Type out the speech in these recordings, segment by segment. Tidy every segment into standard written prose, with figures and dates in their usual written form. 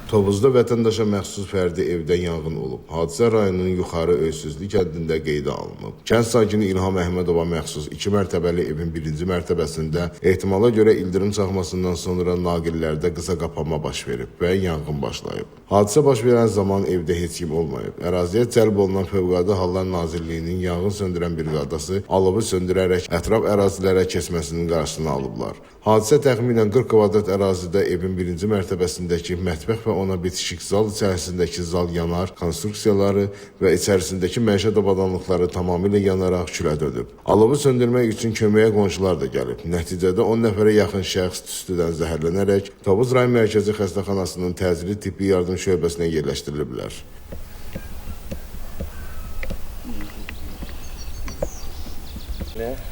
Tovuzda vətəndaşa məxsus fərdi evdə yanğın olub. Hadisə rayonunun Yuxarı Öysüzlü kəndində qeydə alınıb. Kənd sakini İlham Əhmədova məxsus 2 mərtəbəli evin 1-ci mərtəbəsində ehtimala görə ildırım çaxmasından sonra naqillərdə qısa qapanma baş verib və yanğın başlayıb. Hadisə baş verən zaman evdə heç kim olmayıb. Əraziyə cəlb olunan Fövqəladə Hallar Nazirliyinin yanğın söndürən briqadası alovu söndürərək ətraf ərazilərə keçməsinin qarşısını alıblar. Hadisə təxminən 40 kvadrat ərazidə evin 1-ci mərtəbəsindəki mətbəx və ona bitişik zal içərisindəki zal yanar, konstruksiyaları və içərisindəki məişət avadanlıqları tamamilə yanaraq külə dönüb. Alovu söndürmək üçün köməyə qonşular da gəlib. Nəticədə 10 nəfərə yaxın şəxs tüstüdən zəhərlənərək Tovuz rayon mərkəzi xəstəxanasının təcili tibbi yardım şöbəsinə yerləşdiriliblər.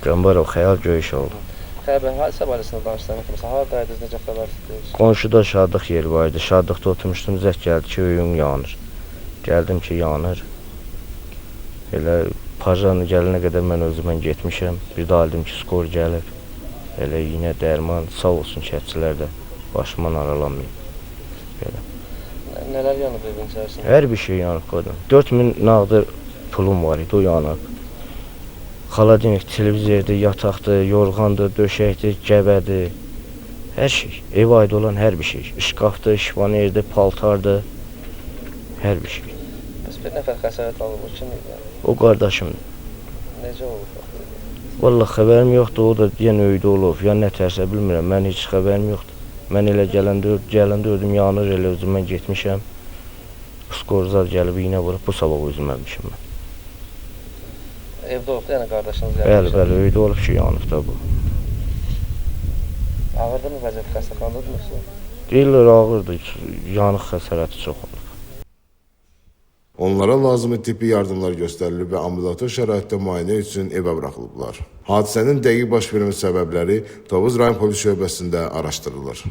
Canbarov Xəyal Göyüşoğlu. Xəbər, hadisə barəsində danışsanız, məsələn, haradaydınız, necə xəbərsiniz? Qonşuda Şadıq yeri var idi. Şadıqda oturmuşdum, zəng gəldi ki, öyüm yanır. Gəldim ki, yanır. Elə pajanı gələnə qədər mən özümən getmişəm. Bir də aldım ki, skor gəlib. Elə iynə, dərman, sağ olsun kəndçilər də başımdan aralanmayıb. Belə. Nələr yanıb evin içərisində? Hər bir şey yanıb qadın. 4000 nağdı pulum var idi, o yanıb. Xaladenik, televizordur, yataqdır, yorğandır, döşəkdir, gəbədir. Hər şey, ev aid olan hər bir şey. İşqafdır, şifanerdir, paltardır, hər bir şey. Bəs bir nəfər xəsarət alıb, o kim idi? O qardaşımdır. Necə olub? Vallahi xəbərim yoxdur, o da deyən öydə olub, ya nə tərsə bilmirəm, mən heç xəbərim yoxdur. Mən elə gələndə ördüm, yanır, elə özümdən getmişəm. Skorzar gəlib, iynə vurub, bu sabah özüməlmişim mən. Evdə olub da, yəni qardaşınız gəlmişəm. Bəli, öydə olub ki, yanıb da bu. Ağırdır mı vəziyyət, xəstəxanadadır mı? Deyirlər ağırdır, yanıq xəsarəti çox olur. Onlara lazımi tibbi yardımlar göstərilib və ambulator şəraitdə müayinə üçün evə buraxılıblar. Hadisənin dəqiq baş vermə səbəbləri Tovuz rayon polis şöbəsində araşdırılır.